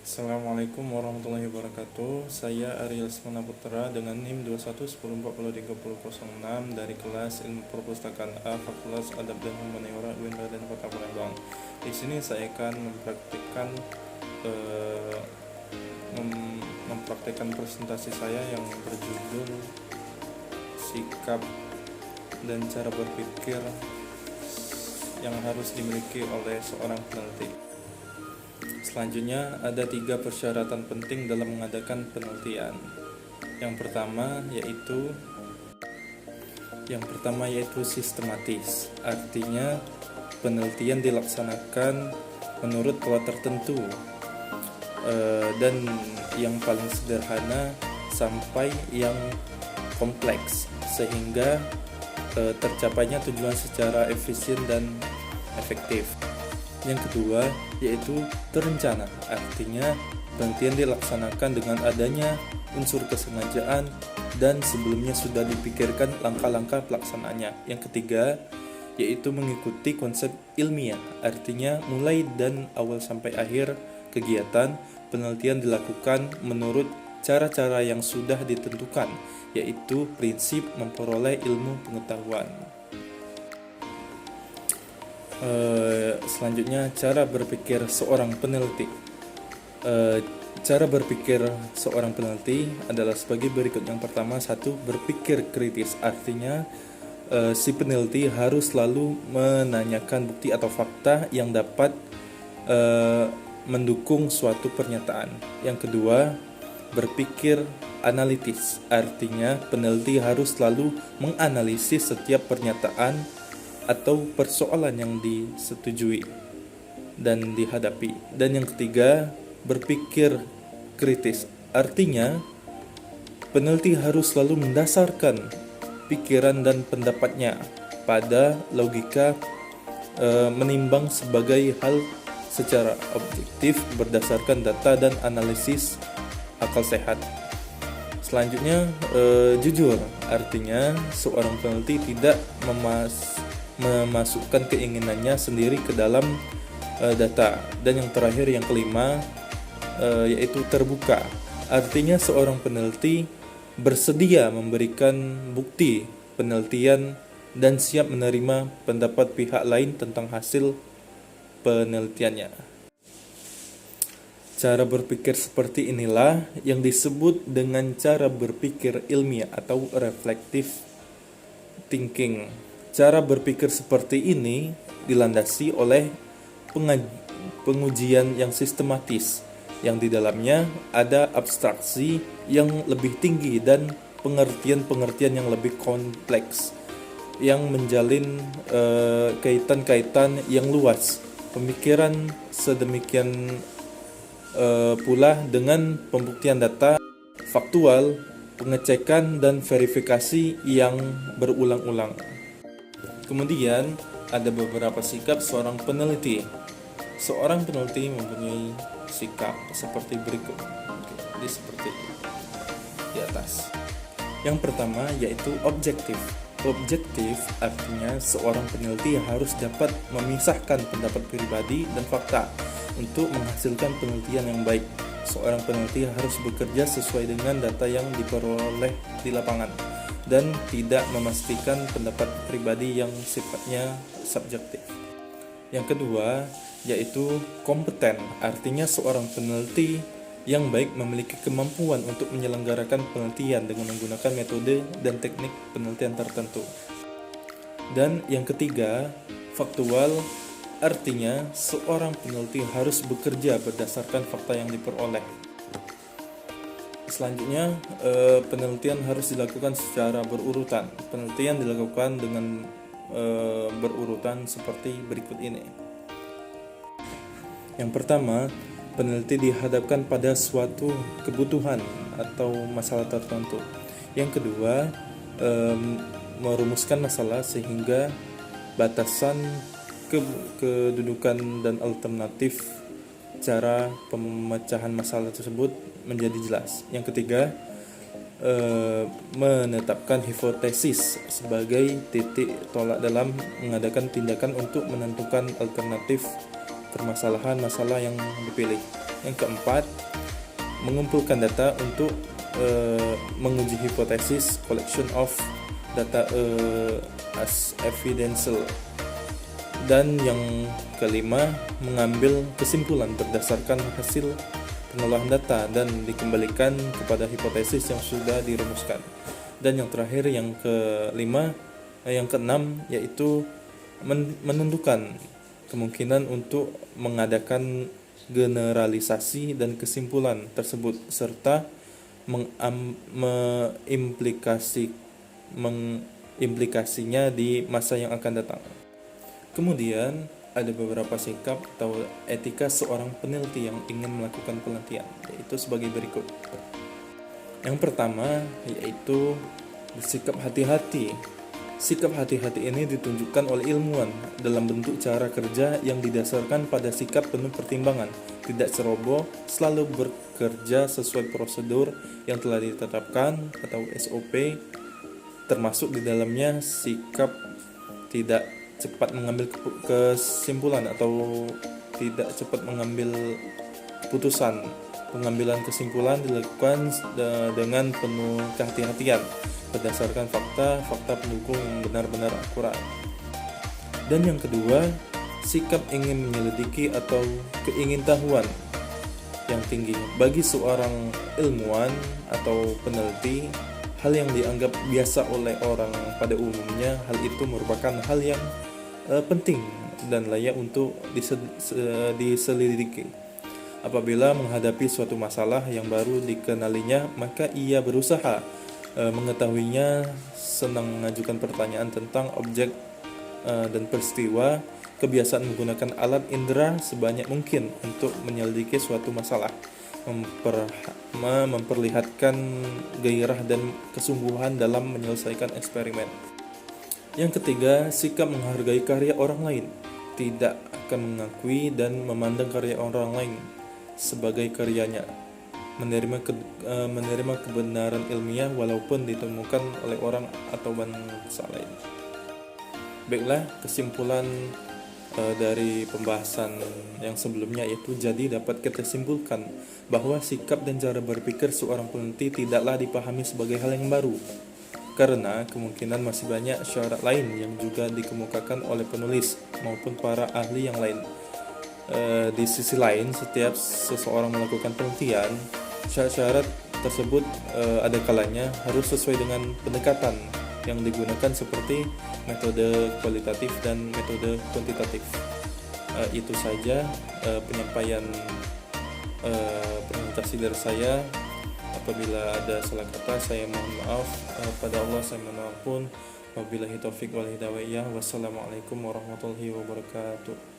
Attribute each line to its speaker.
Speaker 1: Assalamualaikum warahmatullahi wabarakatuh. Saya Ariel Semana Putra dengan NIM 2110403006 dari kelas Ilmu Perpustakaan A Fakultas Adab dan Humaniora UIN Raden Kota Palembang. Di sini saya akan mempraktikkan presentasi saya yang berjudul sikap dan cara berpikir yang harus dimiliki oleh seorang peneliti. Selanjutnya ada 3 persyaratan penting dalam mengadakan penelitian. Yang pertama yaitu sistematis. Artinya penelitian dilaksanakan menurut pola tertentu dan yang paling sederhana sampai yang kompleks sehingga tercapainya tujuan secara efisien dan efektif. Yang kedua yaitu terencana, artinya penelitian dilaksanakan dengan adanya unsur kesengajaan dan sebelumnya sudah dipikirkan langkah-langkah pelaksanaannya. Yang ketiga yaitu mengikuti konsep ilmiah, artinya mulai dan awal sampai akhir kegiatan penelitian dilakukan menurut cara-cara yang sudah ditentukan, yaitu prinsip memperoleh ilmu pengetahuan. Selanjutnya cara berpikir seorang peneliti. Cara berpikir seorang peneliti adalah sebagai berikut. Yang pertama, 1. Berpikir kritis, artinya si peneliti harus selalu menanyakan bukti atau fakta yang dapat mendukung suatu pernyataan. Yang kedua, berpikir analitis, artinya peneliti harus selalu menganalisis setiap pernyataan atau persoalan yang disetujui dan dihadapi. Dan yang ketiga, berpikir kritis, artinya peneliti harus selalu mendasarkan pikiran dan pendapatnya pada logika, menimbang sebagai hal secara objektif berdasarkan data dan analisis akal sehat. Selanjutnya, jujur, artinya seorang peneliti tidak memasukkan keinginannya sendiri ke dalam data. Dan yang terakhir, yang kelima, yaitu terbuka, artinya seorang peneliti bersedia memberikan bukti penelitian dan siap menerima pendapat pihak lain tentang hasil penelitiannya. Cara berpikir seperti inilah yang disebut dengan cara berpikir ilmiah atau reflective thinking. Cara berpikir seperti ini dilandasi oleh pengujian yang sistematis, yang di dalamnya ada abstraksi yang lebih tinggi dan pengertian-pengertian yang lebih kompleks, yang menjalin kaitan-kaitan yang luas. Pemikiran sedemikian pula dengan pembuktian data faktual, pengecekan dan verifikasi yang berulang-ulang. Kemudian ada beberapa sikap seorang peneliti. Seorang peneliti mempunyai sikap seperti berikut, seperti di atas. Yang pertama yaitu objektif. Objektif artinya seorang peneliti harus dapat memisahkan pendapat pribadi dan fakta untuk menghasilkan penelitian yang baik. Seorang peneliti harus bekerja sesuai dengan data yang diperoleh di lapangan dan tidak memastikan pendapat pribadi yang sifatnya subjektif. Yang kedua yaitu kompeten, artinya seorang peneliti yang baik memiliki kemampuan untuk menyelenggarakan penelitian dengan menggunakan metode dan teknik penelitian tertentu. Dan yang ketiga, faktual, artinya seorang peneliti harus bekerja berdasarkan fakta yang diperoleh. Selanjutnya, penelitian harus dilakukan secara berurutan. Penelitian dilakukan dengan berurutan seperti berikut ini. Yang pertama, peneliti dihadapkan pada suatu kebutuhan atau masalah tertentu. Yang kedua, merumuskan masalah sehingga batasan kedudukan dan alternatif cara pemecahan masalah tersebut menjadi jelas. Yang ketiga, menetapkan hipotesis sebagai titik tolak dalam mengadakan tindakan untuk menentukan alternatif permasalahan masalah yang dipilih. Yang keempat, mengumpulkan data untuk menguji hipotesis, collection of data as evidential. Dan yang kelima, mengambil kesimpulan berdasarkan hasil pengolahan data dan dikembalikan kepada hipotesis yang sudah dirumuskan. Dan yang terakhir, yang keenam, yaitu menentukan kemungkinan untuk mengadakan generalisasi dan kesimpulan tersebut serta mengimplikasinya di masa yang akan datang. Kemudian ada beberapa sikap atau etika seorang peneliti yang ingin melakukan penelitian, yaitu sebagai berikut. Yang pertama yaitu bersikap hati-hati. Sikap hati-hati ini ditunjukkan oleh ilmuwan dalam bentuk cara kerja yang didasarkan pada sikap penuh pertimbangan, tidak ceroboh, selalu bekerja sesuai prosedur yang telah ditetapkan atau SOP, termasuk di dalamnya sikap tidak cepat mengambil kesimpulan atau tidak cepat mengambil keputusan. Pengambilan kesimpulan dilakukan dengan penuh kehati-hatian berdasarkan fakta pendukung yang benar-benar akurat. Dan yang kedua, sikap ingin menyelidiki atau keingintahuan yang tinggi. Bagi seorang ilmuwan atau peneliti, hal yang dianggap biasa oleh orang pada umumnya, hal itu merupakan hal yang penting dan layak untuk diselidiki. Apabila menghadapi suatu masalah yang baru dikenalinya, maka ia berusaha mengetahuinya, senang mengajukan pertanyaan tentang objek dan peristiwa, kebiasaan menggunakan alat indera sebanyak mungkin untuk menyelidiki suatu masalah, memperlihatkan gairah dan kesungguhan dalam menyelesaikan eksperimen. Yang ketiga, sikap menghargai karya orang lain, tidak akan mengakui dan memandang karya orang lain sebagai karyanya, menerima kebenaran ilmiah walaupun ditemukan oleh orang atau bangsa lain. Baiklah, kesimpulan dari pembahasan yang sebelumnya yaitu jadi dapat kita simpulkan bahwa sikap dan cara berpikir seorang peneliti tidaklah dipahami sebagai hal yang baru, karena kemungkinan masih banyak syarat lain yang juga dikemukakan oleh penulis maupun para ahli yang lain. Di sisi lain, setiap seseorang melakukan penelitian, syarat-syarat tersebut ada kalanya harus sesuai dengan pendekatan yang digunakan seperti metode kualitatif dan metode kuantitatif. Itu saja penyampaian presentasi dari saya. Apabila ada salah kata, saya mohon maaf. Pada Allah saya mohon ampun. Wabillahi taufiq wal hidayah. Wassalamualaikum warahmatullahi wabarakatuh.